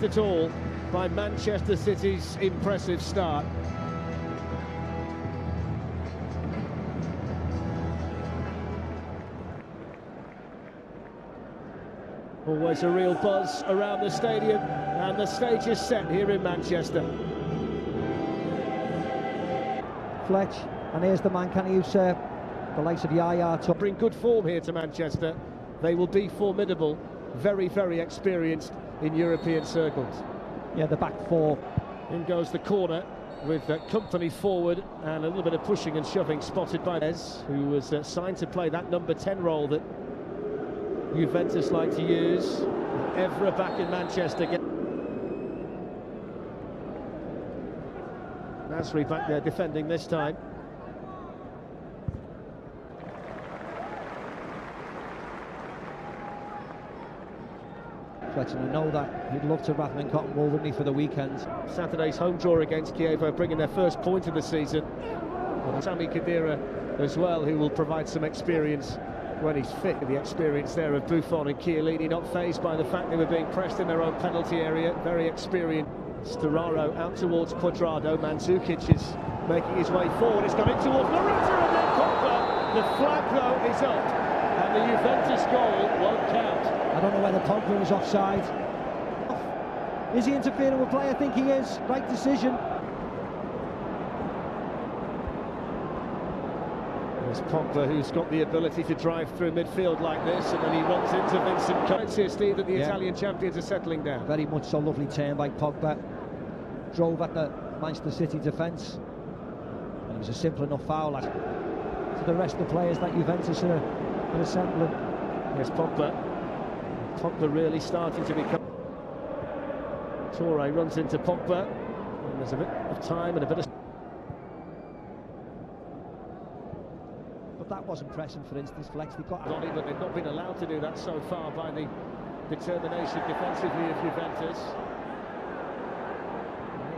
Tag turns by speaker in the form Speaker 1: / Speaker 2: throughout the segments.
Speaker 1: at all by Manchester City's impressive start. Always a real buzz around the stadium, and the stage is set here in Manchester.
Speaker 2: Fletch, and here's the man, can he use the likes of Yaya to
Speaker 1: bring good form here to Manchester. They will be formidable, very, very experienced in European circles.
Speaker 2: Yeah, the back four.
Speaker 1: In goes the corner with company forward and a little bit of pushing and shoving spotted by Ez, who was signed to play that number 10 role that Juventus like to use. Evra back in Manchester. Nasri back there defending this time.
Speaker 2: Fletcher, I know that he'd love to wrap him in cotton wool, wouldn't he, for the weekend.
Speaker 1: Saturday's home draw against Chievo, bringing their first point of the season. And Sami Khedira as well, who will provide some experience when he's fit. The experience there of Buffon and Chiellini, not fazed by the fact they were being pressed in their own penalty area. Very experienced. Storaro out towards Cuadrado. Mandzukic is making his way forward. It's gone in towards Morata and then Pogba. The flag though is up, and the Juventus goal won't count.
Speaker 2: I don't know whether Pogba is offside. Is he interfering with play? I think he is. Right decision.
Speaker 1: There's Pogba, who's got the ability to drive through midfield like this, and then he runs into Vincent Kompany. Steve, that the Italian champions are settling down.
Speaker 2: Very much so. Lovely turn by Pogba. Drove at the Manchester City defence, and it was a simple enough foul to the rest of the players that Juventus are assembling.
Speaker 1: There's Pogba. Pogba really starting to become. Toure runs into Pogba, and there's a bit of time and a bit of.
Speaker 2: But that wasn't pressing, for instance. Flex, they've
Speaker 1: not been allowed to do that so far by the determination defensively of Juventus.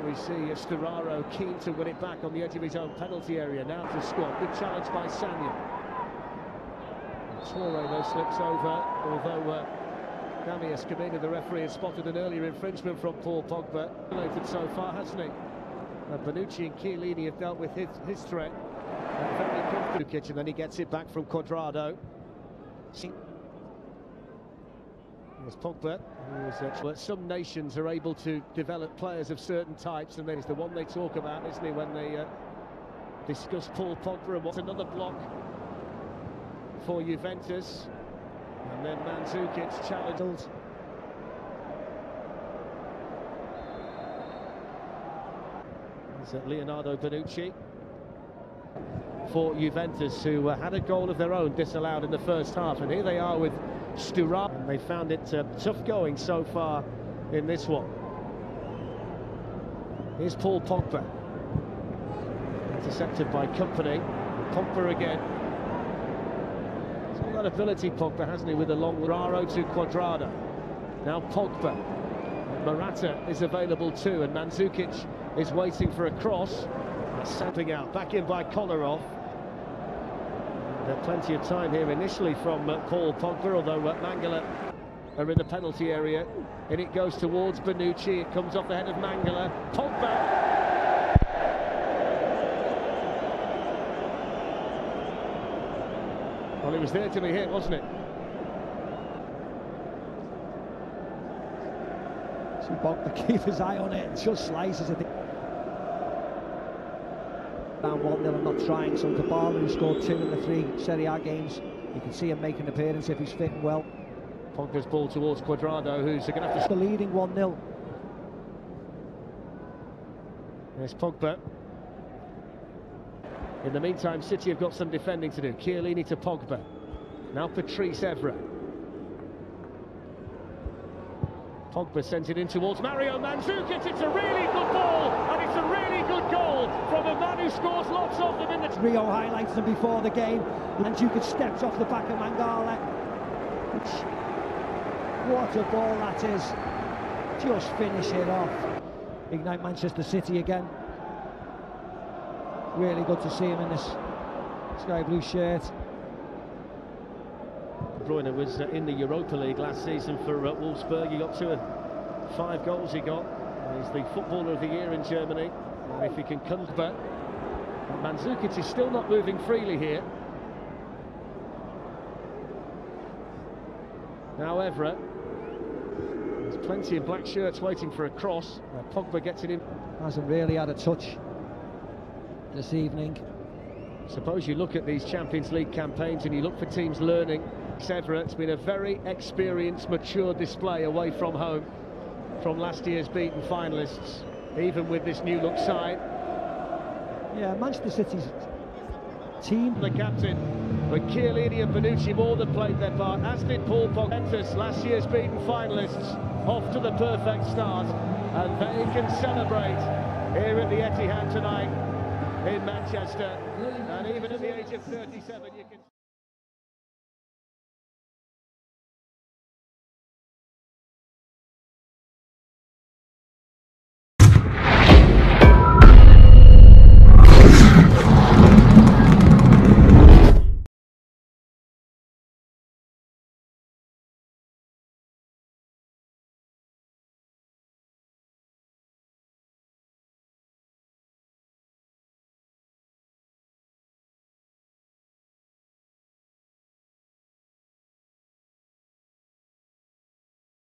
Speaker 1: We see Storaro keen to win it back on the edge of his own penalty area. Now to score. Good challenge by Sanya. Toure though slips over, although Dami Escamino, the referee, has spotted an earlier infringement from Paul Pogba. Related so far, hasn't he? Bonucci and Chiellini have dealt with his threat. Very comfortable, and then he gets it back from Cuadrado. There's Pogba, who is, some nations are able to develop players of certain types, and then it's the one they talk about, isn't he, when they discuss Paul Pogba. And what's another block for Juventus, and then Mandzukic challenged. There's Leonardo Bonucci for Juventus, who had a goal of their own disallowed in the first half, and here they are with Storaro, and they found it tough going so far in this one. Here's Paul Pogba, intercepted by Kompany. Pogba again. He's got that ability, Pogba, hasn't he, with a long Raro to Cuadrado. Now Pogba. Morata is available too, and Mandzukic is waiting for a cross. Sampling out, back in by Kolarov. Plenty of time here initially from Paul Pogba, although Mangala are in the penalty area, and it goes towards Bonucci. It comes off the head of Mangala. Pogba. Well, it was there to be hit, wasn't it?
Speaker 2: So Pogba keep his eye on it and just slices it. Down 1-0 and not trying, so Dybala, who scored 2 in the 3 Serie A games, you can see him make an appearance if he's fitting well.
Speaker 1: Pogba's ball towards Cuadrado, who's going to have to...
Speaker 2: The leading 1-0.
Speaker 1: There's Pogba. In the meantime, City have got some defending to do. Chiellini to Pogba. Now Patrice Evra. Pogba sends it in towards Mario Mandzukic. It's a really good ball, and it's a really good goal from a man who scores lots of them in the...
Speaker 2: Rio highlights them before the game. Mandzukic steps off the back of Mangala. What a ball that is. Just finish it off. Ignite Manchester City again. Really good to see him in this sky blue shirt.
Speaker 1: De Bruyne was in the Europa League last season for Wolfsburg. He got 5 goals he got. He's the footballer of the year in Germany. And if he can Pogba, Mandzukic is still not moving freely here. Now Evra. There's plenty of black shirts waiting for a cross. Pogba gets it in.
Speaker 2: Hasn't really had a touch this evening.
Speaker 1: Suppose you look at these Champions League campaigns and you look for teams learning. Evra, it's been a very experienced, mature display away from home from last year's beaten finalists, even with this new look side.
Speaker 2: Yeah, Manchester City's team.
Speaker 1: The captain, but Chiellini and Bonucci more than played their part, as did Paul Pogba. Last year's beaten finalists off to the perfect start, and they can celebrate here at the Etihad tonight in Manchester. And even at the age of 37, you can